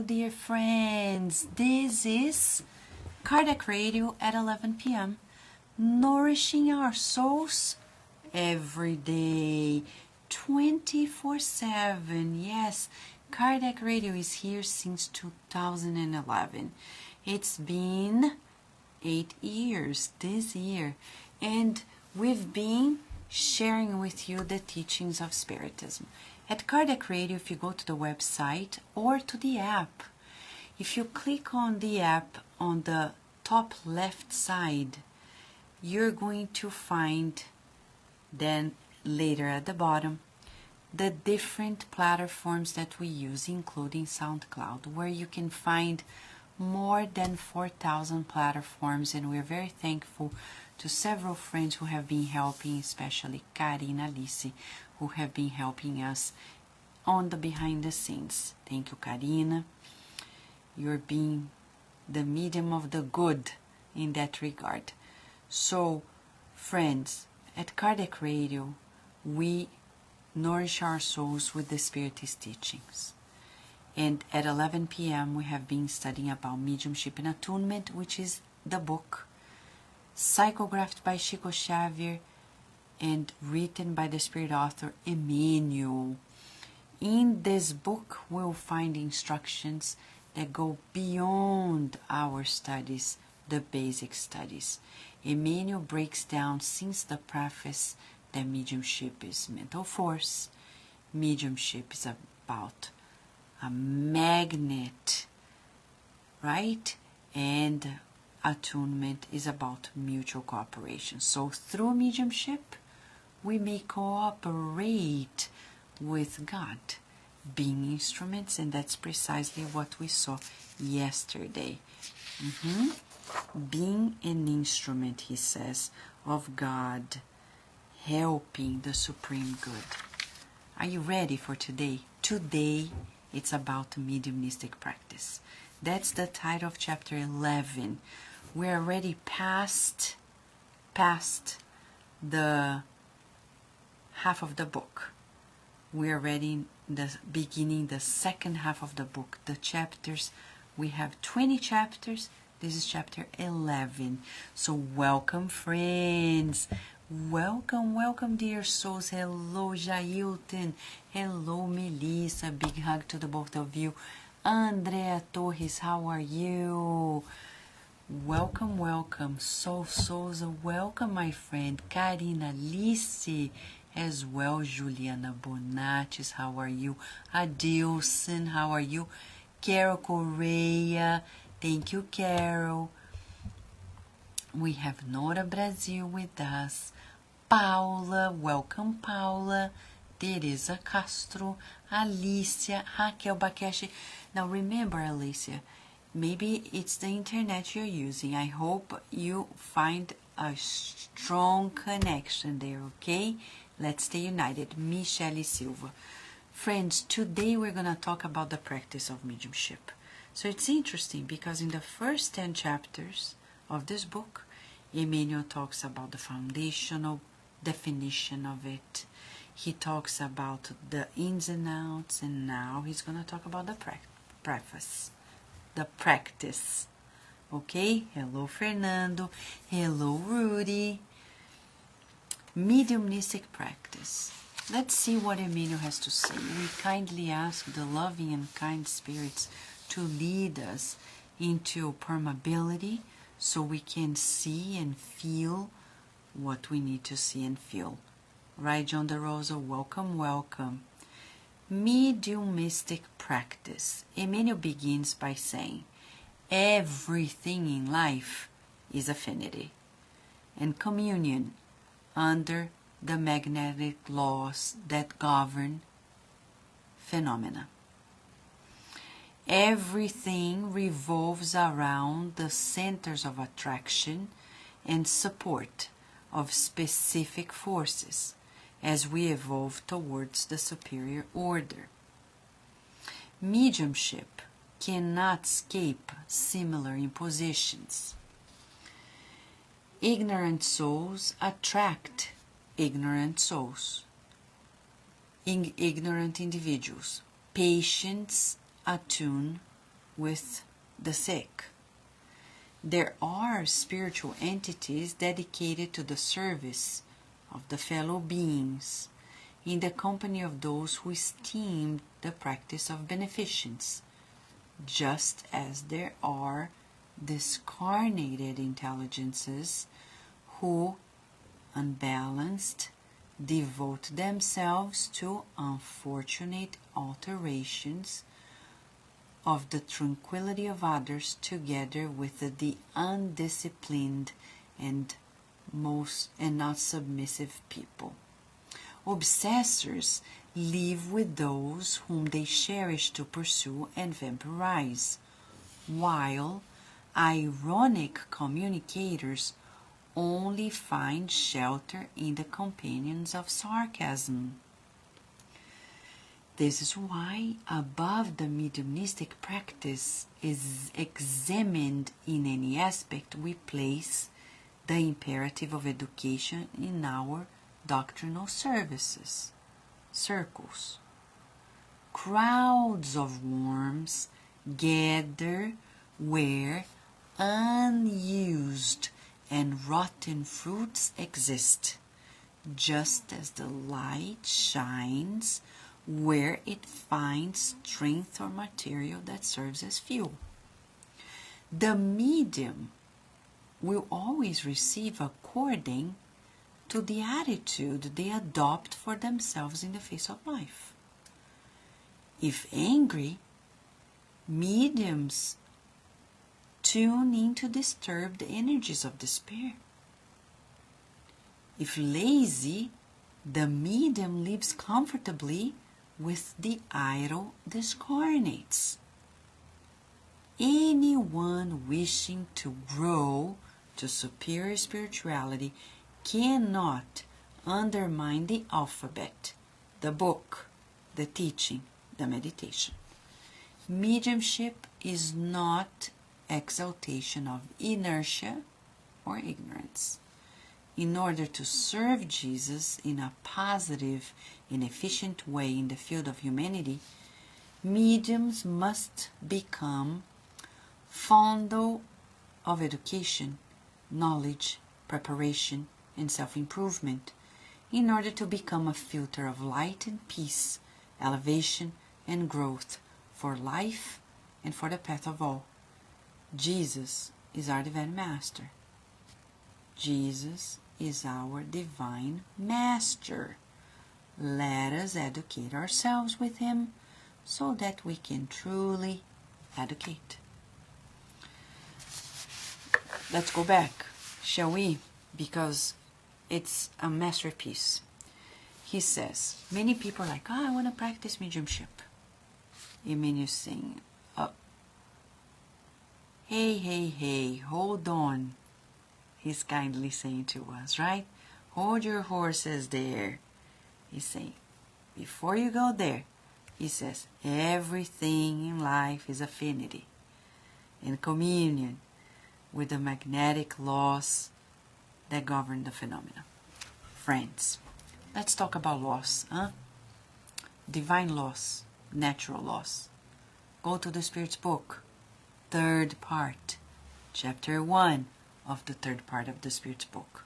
Hello, dear friends. This is Cardiac Radio at 11 p.m. Nourishing our souls every day, 24/7. Yes, Cardiac Radio is here since 2011. It's been 8 years this year, and we've been sharing with you the teachings of Spiritism. At Cardiac Radio, if you go to the website or to the app, if you click on the app on the top left side, you're going to find then later at the bottom the different platforms that we use, including SoundCloud, where you can find more than 4,000 platforms, and we're very thankful to several friends who have been helping, especially Karina Alice, who have been helping us on the behind the scenes. Thank you, Karina. You're being the medium of the good in that regard. So, friends, at Cardiac Radio, we nourish our souls with the Spiritist teachings. And at 11 p.m. we have been studying about Mediumship and Attunement, which is the book psychographed by Chico Xavier and written by the spirit author Emmanuel. In this book, we'll find instructions that go beyond our studies, the basic studies. Emmanuel breaks down since the preface that mediumship is mental force. Mediumship is about a magnet, right? And attunement is about mutual cooperation. So through mediumship, we may cooperate with God, being instruments, and that's precisely what we saw yesterday. Being an instrument, he says, of God, helping the supreme good. Are you ready for today? Today, it's about mediumistic practice. That's the title of chapter 11. We're already past the half of the book. We're already in the beginning, the second half of the book. The chapters, we have 20 chapters. This is chapter 11. So welcome, friends. Welcome, dear souls. Hello, Jailton. Hello, Melissa. Big hug to the both of you. Andrea Torres, how are you? Welcome. Souls, welcome, my friend. Karina Alice, as well. Juliana Bonatis, how are you? Adilson, how are you? Carol Correia, thank you, Carol. We have Nora Brazil with us. Paula, welcome, Paula. Teresa Castro, Alicia, Raquel Bakeshi. Now remember, Alicia, maybe it's the internet you're using. I hope you find a strong connection there, okay? Let's stay united. Michele Silva. Friends, today we're going to talk about the practice of mediumship. So it's interesting because in the first 10 chapters of this book, Emmanuel talks about the foundational definition of it. He talks about the ins and outs, and now he's going to talk about the preface, the practice. Okay? Hello, Fernando. Hello, Rudy. Mediumistic practice. Let's see what Emmanuel has to say. We kindly ask the loving and kind spirits to lead us into permeability so we can see and feel what we need to see and feel. Right, John DeRosa, welcome. Mediumistic practice. Emmanuel begins by saying, everything in life is affinity and communion under the magnetic laws that govern phenomena. Everything revolves around the centers of attraction and support of specific forces as we evolve towards the superior order. Mediumship cannot escape similar impositions. Ignorant souls attract ignorant souls, ignorant individuals. Patients attune with the sick. There are spiritual entities dedicated to the service of the fellow beings in the company of those who esteem the practice of beneficence, just as there are discarnated intelligences who, unbalanced, devote themselves to unfortunate alterations of the tranquility of others, together with the undisciplined and not submissive people. Obsessors live with those whom they cherish to pursue and vampirize, while ironic communicators only find shelter in the companions of sarcasm. This is why, above the mediumistic practice is examined in any aspect, we place the imperative of education in our doctrinal circles. Crowds of worms gather where unused and rotten fruits exist, just as the light shines where it finds strength or material that serves as fuel. The medium will always receive according to the attitude they adopt for themselves in the face of life. If angry, mediums tune in to disturb the energies of despair. If lazy, the medium lives comfortably with the idle discarnates. Anyone wishing to grow to superior spirituality cannot undermine the alphabet, the book, the teaching, the meditation. Mediumship is not exaltation of inertia or ignorance. In order to serve Jesus in a positive and efficient way in the field of humanity, mediums must become fond of education, knowledge, preparation, and self-improvement, in order to become a filter of light and peace, elevation and growth for life and for the path of all. Jesus is our divine master. Jesus is our divine master. Let us educate ourselves with him so that we can truly educate. Let's go back, shall we? Because it's a masterpiece. He says, many people are like, I want to practice mediumship. Emmanuel is saying, hey, hold on. He's kindly saying to us, right? Hold your horses there. He's saying, before you go there, he says, everything in life is affinity and communion with the magnetic laws that govern the phenomena. Friends, let's talk about laws, divine laws, natural laws. Go to the Spirit's book, third part, chapter 1 of the third part of the Spirit's book.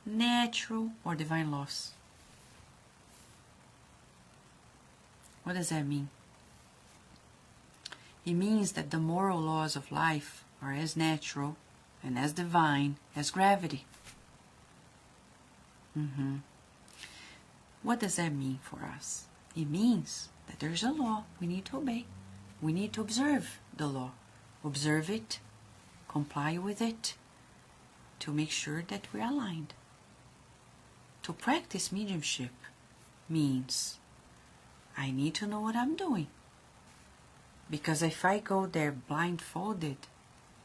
Natural or divine laws. What does that mean? It means that the moral laws of life are as natural and as divine as gravity. What does that mean for us? It means that there's a law we need to obey. We need to observe the law. Observe it, comply with it, to make sure that we're aligned. To practice mediumship means I need to know what I'm doing. Because if I go there blindfolded,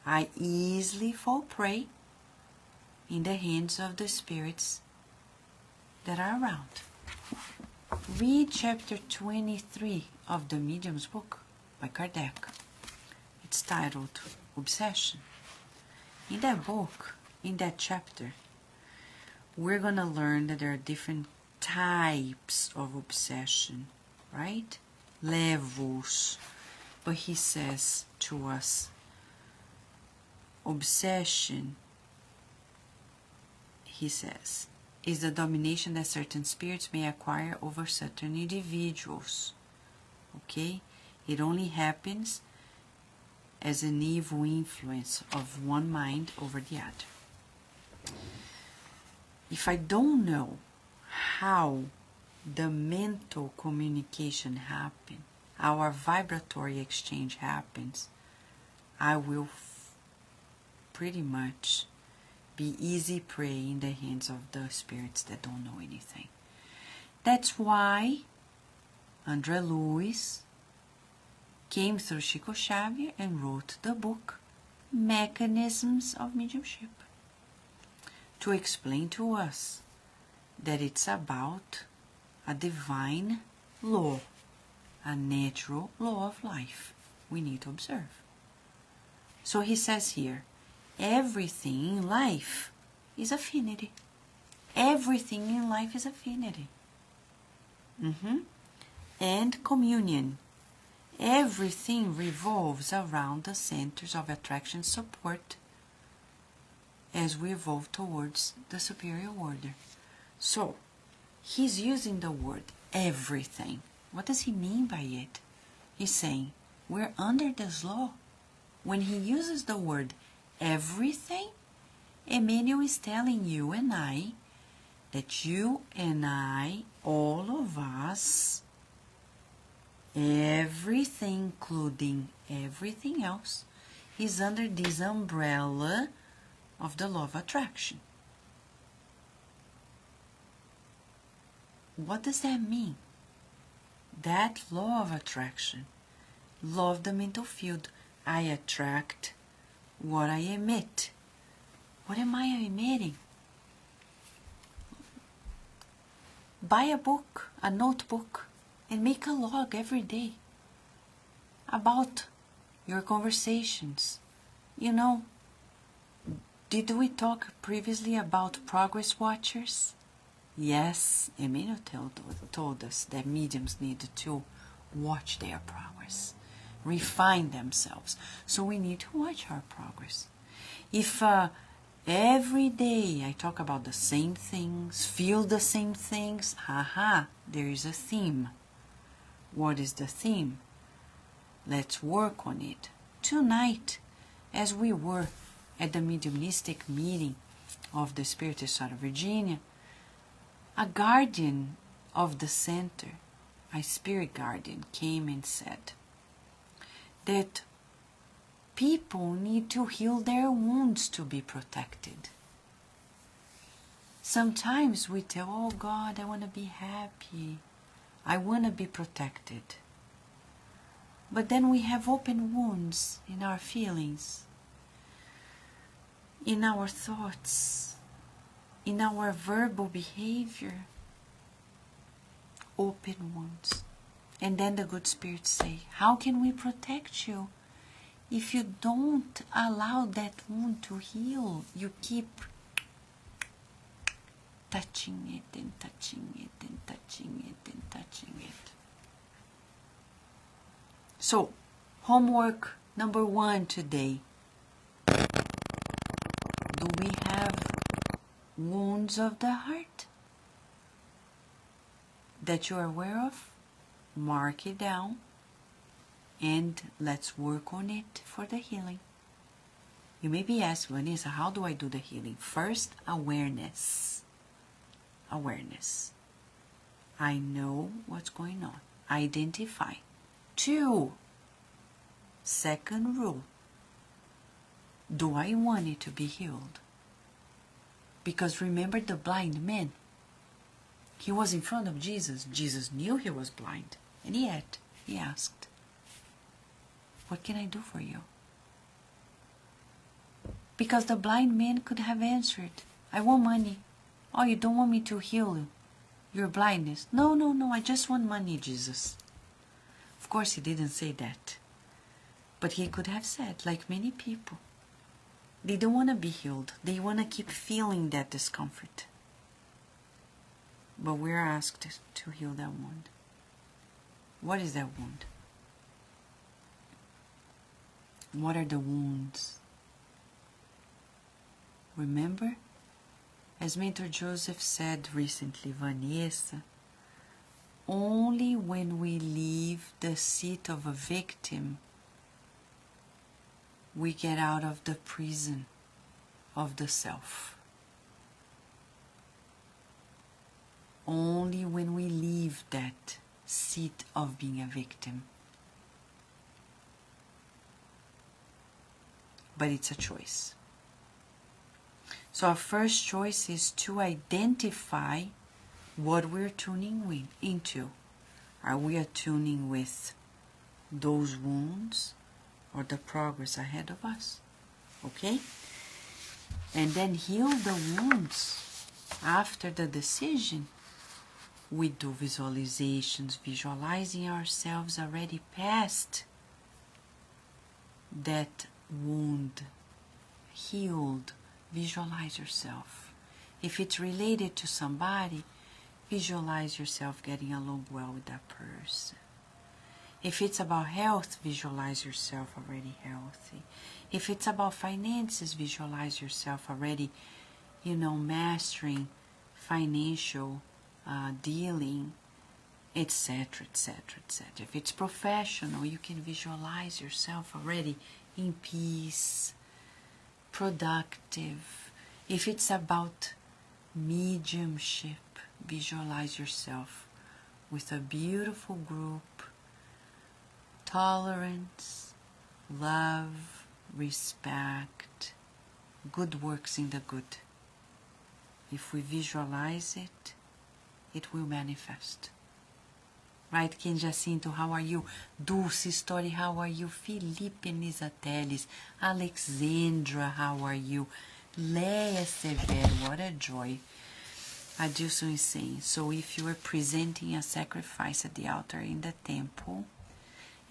I easily fall prey in the hands of the spirits that are around. Read chapter 23 of the Medium's book by Kardec. It's titled Obsession. In that book, in that chapter, we're going to learn that there are different types of obsession, right? Levels. But he says to us, obsession, he says, is the domination that certain spirits may acquire over certain individuals. Okay? It only happens as an evil influence of one mind over the other. If I don't know how the mental communication happens, our vibratory exchange happens, I will pretty much be easy prey in the hands of the spirits that don't know anything. That's why André Luiz came through Chico Xavier and wrote the book Mechanisms of Mediumship, to explain to us that it's about a divine law, a natural law of life we need to observe. So he says here, everything in life is affinity. Everything in life is affinity. And communion. Everything revolves around the centers of attraction support as we evolve towards the superior order. So, he's using the word everything. What does he mean by it? He's saying we're under this law. When he uses the word everything, Emmanuel is telling you and I that you and I, all of us, everything, including everything else, is under this umbrella of the law of attraction. What does that mean? That law of attraction, law of the mental field, I attract what I emit. What am I emitting? Buy a book, a notebook, and make a log every day about your conversations. You know, did we talk previously about progress watchers? Yes, Emmanuel told us that mediums need to watch their progress, refine themselves. So we need to watch our progress. If every day I talk about the same things, feel the same things, there is a theme. What is the theme? Let's work on it. Tonight, as we were at the Mediumistic meeting of the Spiritist out of Virginia, a guardian of the center, a spirit guardian, came and said that people need to heal their wounds to be protected. Sometimes we tell, oh God, I want to be happy. I want to be protected. But then we have open wounds in our feelings, in our thoughts, in our verbal behavior. Open wounds. And then the good spirits say, how can we protect you if you don't allow that wound to heal? You keep touching it and touching it and touching it and touching it. So, homework number 1 today. Do we have wounds of the heart that you are aware of? Mark it down and let's work on it for the healing. You may be asked, Vanessa, how do I do the healing? First, awareness. Awareness. I know what's going on. Identify. 2, second rule. Do I want it to be healed? Because remember the blind man? He was in front of Jesus. Jesus knew he was blind. And yet, he asked, what can I do for you? Because the blind man could have answered, I want money. Oh, you don't want me to heal your blindness? No, no, no, I just want money, Jesus. Of course, he didn't say that. But he could have said, like many people, they don't want to be healed. They want to keep feeling that discomfort. But we're asked to heal that wound. What is that wound? What are the wounds? Remember? As Mentor Joseph said recently, Vanessa, only when we leave the seat of a victim, we get out of the prison of the self. Only when we leave that seat of being a victim. But it's a choice. So our first choice is to identify what we're tuning into. Are we attuning with those wounds or the progress ahead of us? Okay? And then heal the wounds after the decision. We do visualizations, visualizing ourselves already past that wound, healed. Visualize yourself. If it's related to somebody, visualize yourself getting along well with that person. If it's about health, visualize yourself already healthy. If it's about finances, visualize yourself already, mastering financial dealing, etc., etc., etc. If it's professional, you can visualize yourself already in peace, productive. If it's about mediumship, visualize yourself with a beautiful group, tolerance, love, respect, good works in the good. If we visualize it, it will manifest. Right, Ken Jacinto, how are you? Dulce Story, how are you? Felipe Nisateles, Alexandra, how are you? Leia Severo, what a joy. Adilson is saying, so if you are presenting a sacrifice at the altar in the temple,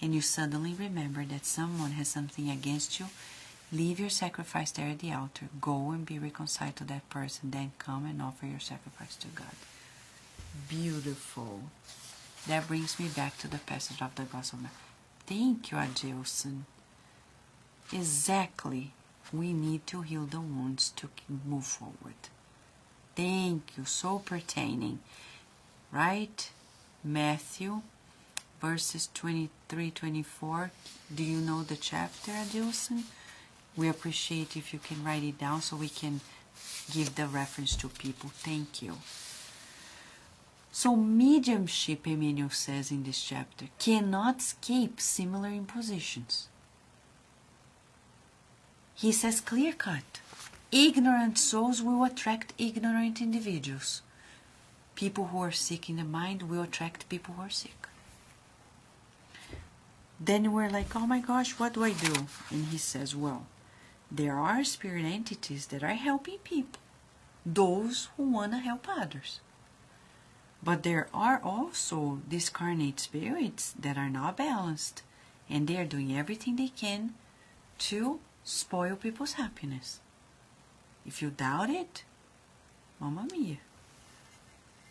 and you suddenly remember that someone has something against you, leave your sacrifice there at the altar. Go and be reconciled to that person, then come and offer your sacrifice to God. Beautiful. That brings me back to the passage of the Gospel. Thank you, Adilson. Exactly. We need to heal the wounds to move forward. Thank you. So pertaining. Right? Matthew, verses 23-24. Do you know the chapter, Adilson? We appreciate if you can write it down so we can give the reference to people. Thank you. So mediumship, Emmanuel says in this chapter, cannot escape similar impositions. He says clear-cut. Ignorant souls will attract ignorant individuals. People who are sick in the mind will attract people who are sick. Then we're like, oh my gosh, what do I do? And he says, well, there are spirit entities that are helping people, those who want to help others. But there are also discarnate spirits that are not balanced, and they are doing everything they can to spoil people's happiness. If you doubt it, Mamma Mia,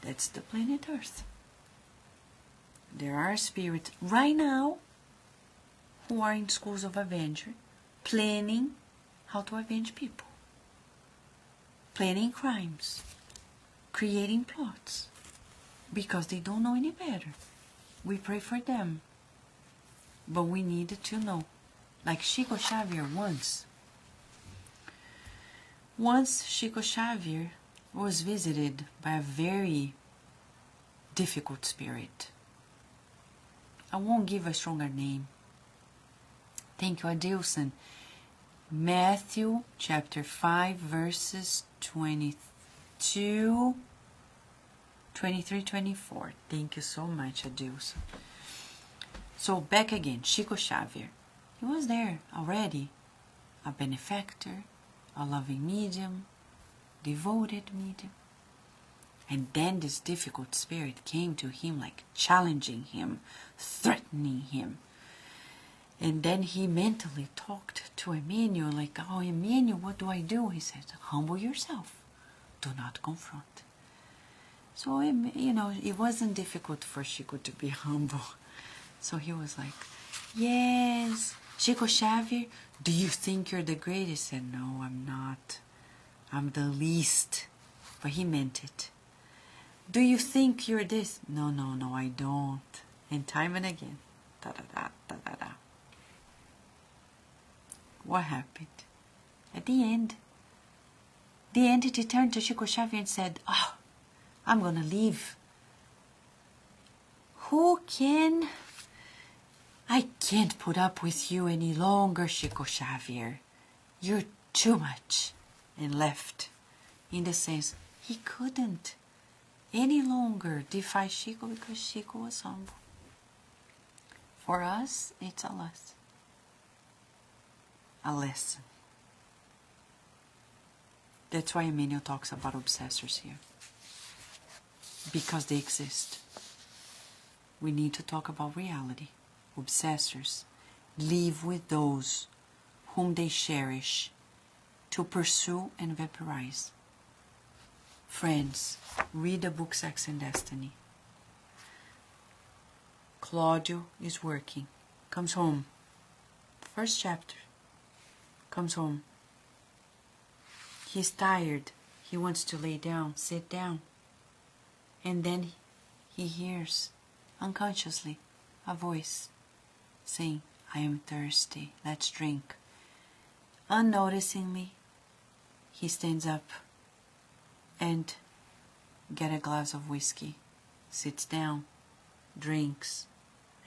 that's the planet Earth. There are spirits right now who are in schools of adventure planning how to avenge people, planning crimes, creating plots, because they don't know any better. We pray for them, but we needed to know. Like Chico Xavier once Chico Xavier was visited by a very difficult spirit. I won't give a stronger name. Thank you, Adilson. Matthew chapter 5 verses 23-24. Thank you so much, Adilson. So back again, Chico Xavier. He was there already, a benefactor, a loving medium, devoted medium. And then this difficult spirit came to him, like challenging him, threatening him. And then he mentally talked to Emmanuel, like, oh, Emmanuel, what do I do? He said, humble yourself. Do not confront. So, it wasn't difficult for Chico to be humble. So he was like, yes, Chico Xavier, do you think you're the greatest? He said, no, I'm not. I'm the least. But he meant it. Do you think you're this? No, no, no, I don't. And time and again. Da-da-da, da-da-da. What happened? At the end, the entity turned to Chico Xavier and said, oh, I'm going to leave. I can't put up with you any longer, Chico Xavier. You're too much. And left. In the sense, he couldn't any longer defy Chico because Chico was humble. For us, it's a lesson. A lesson. That's why Emmanuel talks about obsessors here. Because they exist. We need to talk about reality. Obsessors live with those whom they cherish to pursue and vaporize. Friends, read the book Sex and Destiny. Claudio is working. Comes home. First chapter. Comes home. He's tired. He wants to lay down, sit down. And then he hears, unconsciously, a voice saying, I am thirsty, let's drink. Unnoticingly, he stands up and gets a glass of whiskey, sits down, drinks,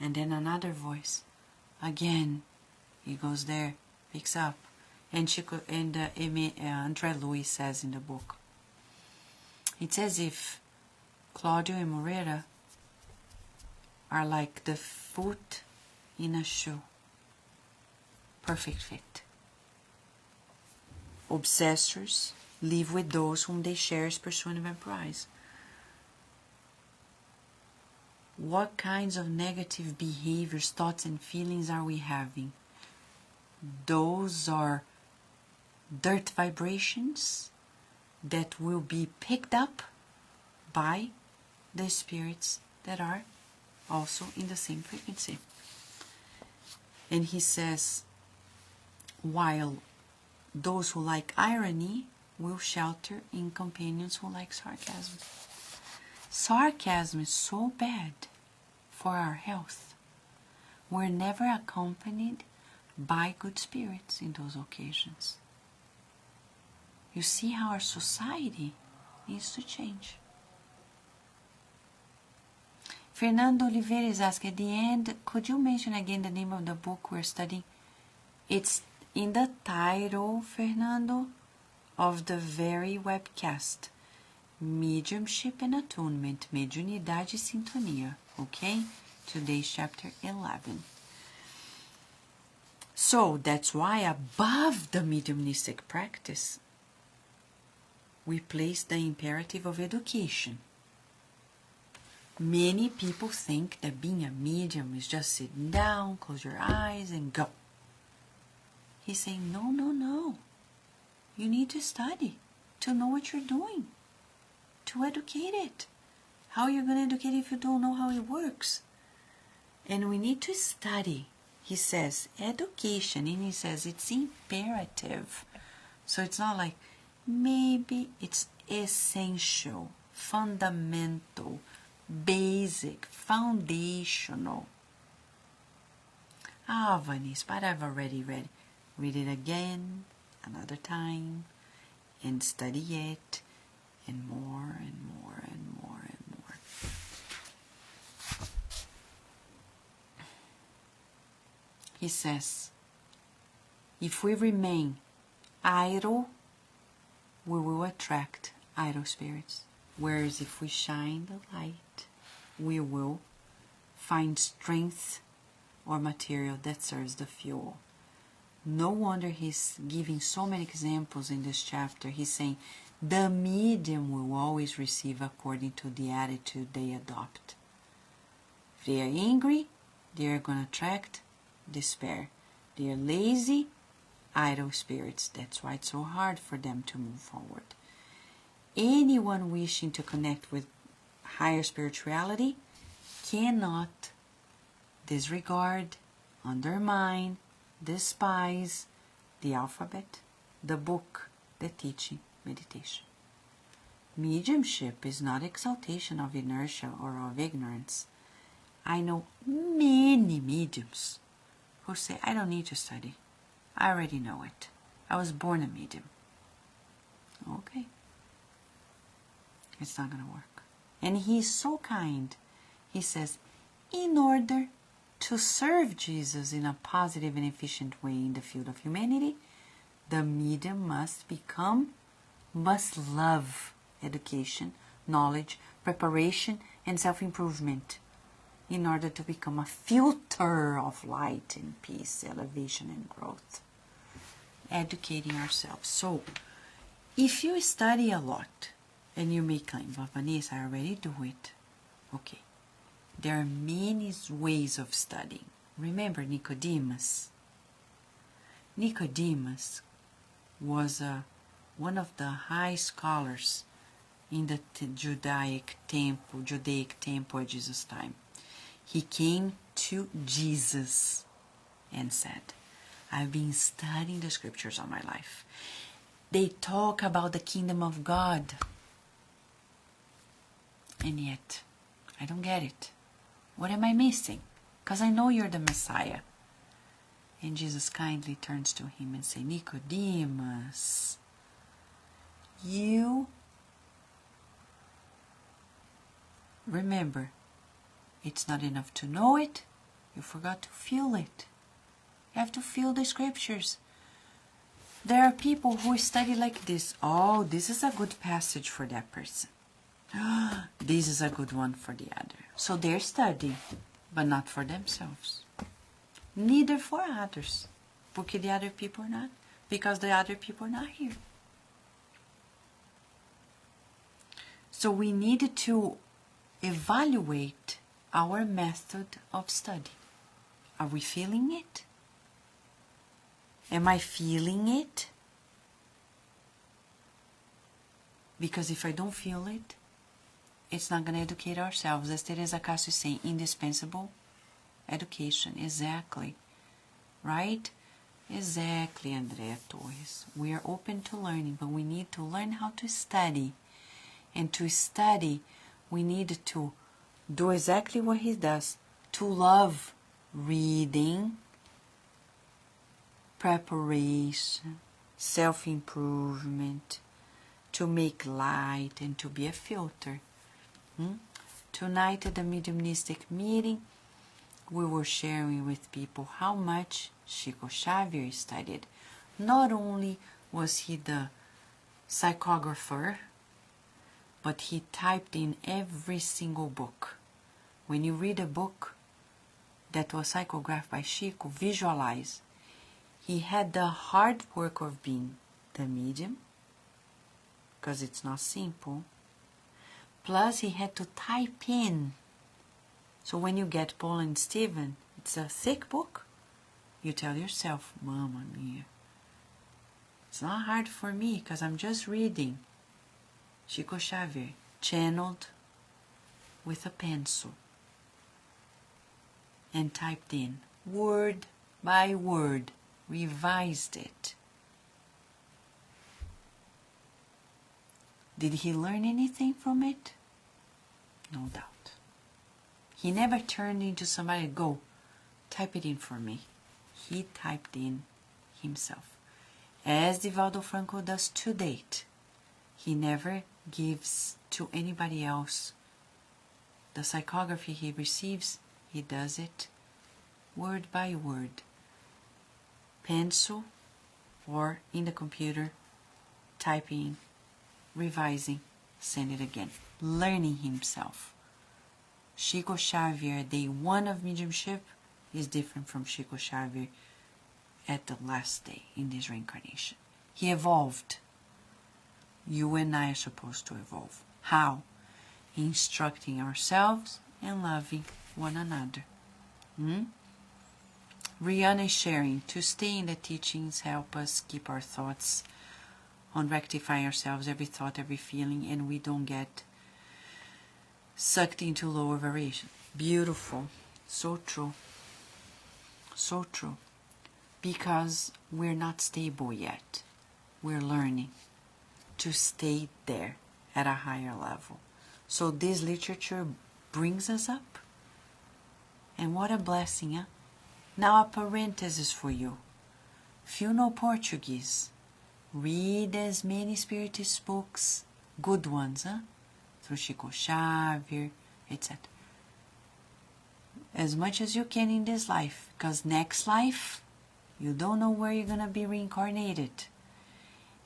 and then another voice. Again, he goes there, picks up. And Chico and André Louis says in the book, it's as if Claudio and Moreira are like the foot in a shoe. Perfect fit. Obsessors live with those whom they cherish, pursue, and vaporize. What kinds of negative behaviors, thoughts, and feelings are we having? Those are dirt vibrations that will be picked up by the spirits that are also in the same frequency. And he says, while those who like irony will shelter in companions who like sarcasm. Sarcasm is so bad for our health. We're never accompanied by good spirits in those occasions. You see how our society needs to change. Fernando Oliveira is asking, at the end, could you mention again the name of the book we're studying? It's in the title, Fernando, of the very webcast. Mediumship and Attunement, Mediunidade e Sintonia. Okay? Today's chapter 11. So, that's why above the mediumistic practice, we place the imperative of education. Many people think that being a medium is just sitting down, close your eyes, and go. He's saying, no, no, no. You need to study to know what you're doing, to educate it. How are you going to educate if you don't know how it works? And we need to study. He says education, and he says it's imperative. So it's not like maybe, it's essential, fundamental, basic, foundational. Ah, Vanice, but I've already read. Read it again, another time, and study it, and more and more and more and more. He says, if we remain idle, we will attract idle spirits. Whereas if we shine the light, we will find strength or material that serves the fuel. No wonder he's giving so many examples in this chapter. He's saying the medium will always receive according to the attitude they adopt. If they are angry, they are going to attract despair. They are lazy, idle spirits. That's why it's so hard for them to move forward. Anyone wishing to connect with higher spirituality cannot disregard, undermine, despise the alphabet, the book, the teaching, meditation. Mediumship is not exaltation of inertia or of ignorance. I know many mediums who say, I don't need to study. I already know it. I was born a medium. Okay. It's not going to work. And he's so kind. He says, in order to serve Jesus in a positive and efficient way in the field of humanity, the medium must love education, knowledge, preparation, and self-improvement in order to become a filter of light and peace, elevation and growth. Educating ourselves. So, if you study a lot and you may claim, but Vanessa, I already do it. Okay. There are many ways of studying. Remember Nicodemus? Nicodemus was one of the high scholars in the Judaic temple at Jesus' time. He came to Jesus and said, I've been studying the scriptures all my life. They talk about the kingdom of God. And yet, I don't get it. What am I missing? Because I know you're the Messiah. And Jesus kindly turns to him and says, Nicodemus, you remember, it's not enough to know it, you forgot to feel it. You have to feel the scriptures. There are people who study like this. Oh, this is a good passage for that person. This is a good one for the other. So they're studying, but not for themselves. Neither for others. Porque the other people are not. Because the other people are not here. So we need to evaluate our method of study. Are we feeling it? Am I feeling it? Because if I don't feel it, it's not going to educate ourselves. As Teresa Castro is saying, indispensable education. Exactly. Right? Exactly, Andrea Torres. We are open to learning, but we need to learn how to study. And to study, we need to do exactly what he does. To love reading, preparation, self-improvement, to make light and to be a filter. Tonight at the Mediumistic meeting, we were sharing with people how much Chico Xavier studied. Not only was he the psychographer, but he typed in every single book. When you read a book that was psychographed by Chico, visualize. He had the hard work of being the medium, because it's not simple. Plus, he had to type in. So when you get Paul and Stephen, it's a thick book. You tell yourself, Mamma mia. It's not hard for me, because I'm just reading. Chico Xavier, channeled with a pencil. And typed in, word by word, revised it. Did he learn anything from it? No doubt. He never turned into somebody, go, type it in for me. He typed in himself. As Divaldo Franco does to date. He never gives to anybody else the psychography he receives. He does it word by word. Pencil or in the computer, typing, revising, send it again. Learning himself. Chico Xavier, day one of mediumship, is different from Chico Xavier at the last day in this reincarnation. He evolved. You and I are supposed to evolve. How? Instructing ourselves and loving one another. Rihanna is sharing, to stay in the teachings help us keep our thoughts on rectifying ourselves, every thought, every feeling, and we don't get sucked into lower variation. Beautiful. So true. So true. because we're not stable yet. We're learning to stay there at a higher level. So this literature brings us up. And what a blessing, huh? Now a parenthesis for you. If you know Portuguese, read as many spiritist books, good ones, huh? Through Chico, Xavier, etc. As much as you can in this life, because next life, you don't know where you're going to be reincarnated.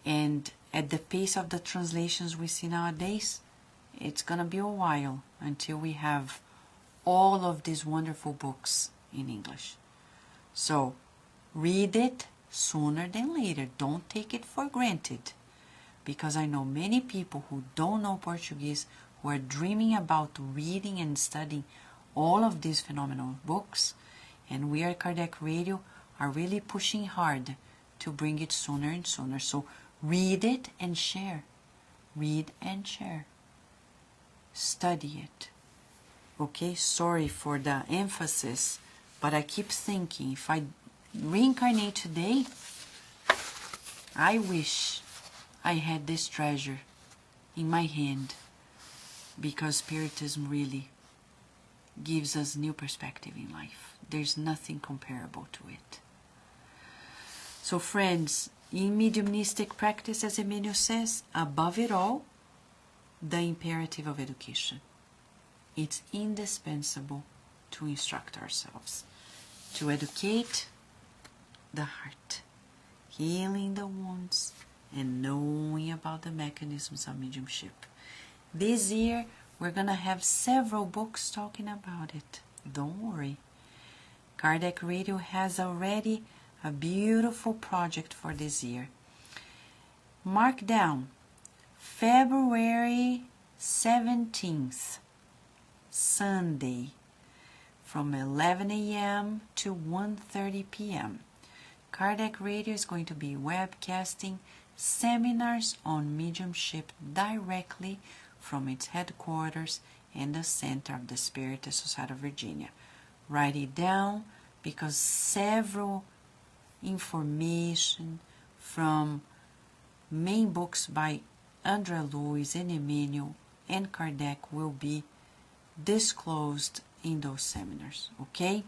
And at the pace of the translations we see nowadays, it's going to be a while until we have all of these wonderful books in English. So, read it sooner than later. Don't take it for granted. Because I know many people who don't know Portuguese who are dreaming about reading and studying all of these phenomenal books, and we at Kardec Radio are really pushing hard to bring it sooner and sooner. So read it and share. Read and share. Study it. Okay, sorry for the emphasis, but I keep thinking, if I reincarnate today, I wish I had this treasure in my hand, because Spiritism really gives us new perspective in life. There's nothing comparable to it. So friends, in mediumistic practice, as Emmanuel says, above it all, the imperative of education. It's indispensable to instruct ourselves, to educate the heart, healing the wounds, and knowing about the mechanisms of mediumship. This year, we're going to have several books talking about it. Don't worry. Kardec Radio has already a beautiful project for this year. Mark down February 17th, Sunday, from 11 a.m. to 1:30 p.m. Kardec Radio is going to be webcasting seminars on mediumship directly from its headquarters and the center of the Spiritist Society of Virginia. Write it down, because several information from main books by André Luiz and Emmanuel and Kardec will be disclosed in those seminars, okay?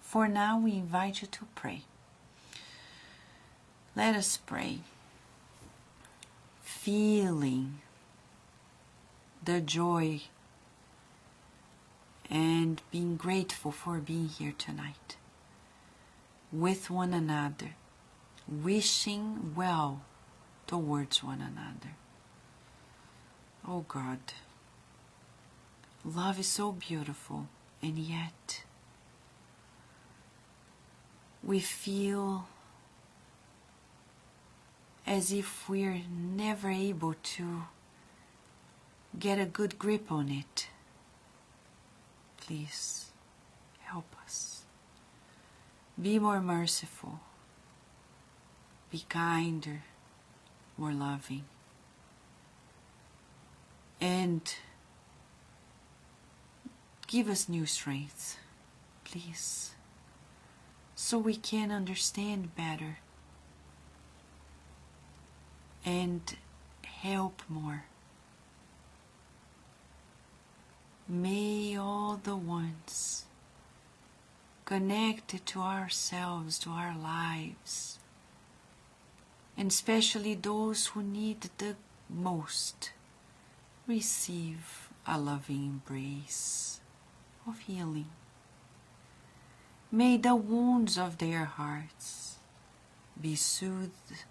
For now, we invite you to pray. Let us pray. Feeling the joy and being grateful for being here tonight with one another, wishing well towards one another. Oh God, love is so beautiful, and yet we feel as if we're never able to get a good grip on it. Please help us. Be more merciful. Be kinder, more loving. And give us new strength, please, so we can understand better and help more. May all the ones connected to ourselves, to our lives, and especially those who need the most, receive a loving embrace of healing. May the wounds of their hearts be soothed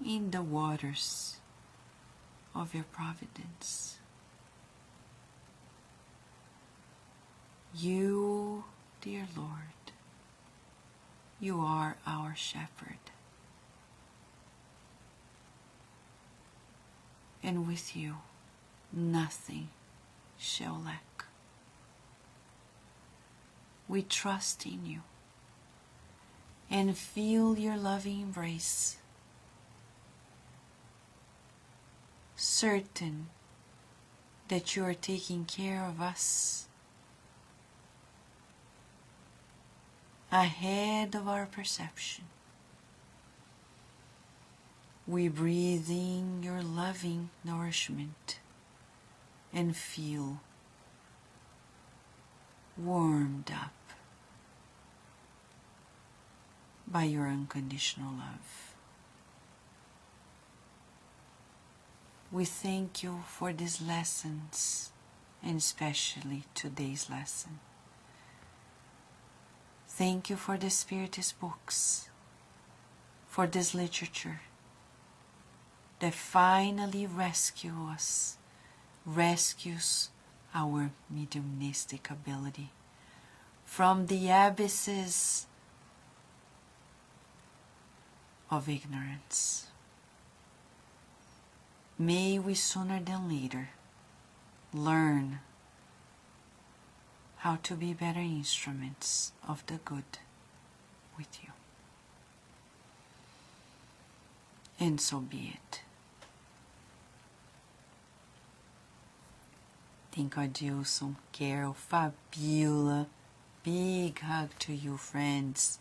in the waters of your providence. You, dear Lord, you are our shepherd, and with you nothing shall lack. We trust in you and feel your loving embrace, certain that you are taking care of us ahead of our perception. We breathe in your loving nourishment and feel warmed up by your unconditional love. We thank you for these lessons, and especially today's lesson. Thank you for the Spiritist books, for this literature that finally rescues our mediumistic ability from the abysses of ignorance. May we sooner than later learn how to be better instruments of the good with you. And so be it. Thank you, Adilson, Carol, Fabiola. Big hug to you, friends.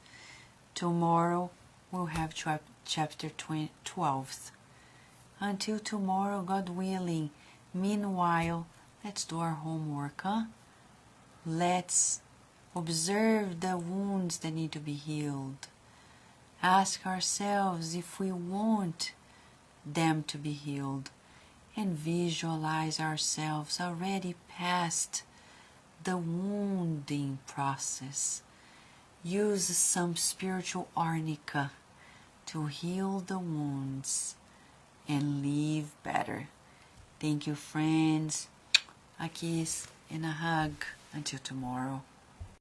Tomorrow we'll have chapter 12. Until tomorrow, God willing. Meanwhile, let's do our homework, huh? Let's observe the wounds that need to be healed. Ask ourselves if we want them to be healed. And visualize ourselves already past the wounding process. Use some spiritual arnica to heal the wounds and live better. Thank you, friends. A kiss and a hug. Until tomorrow.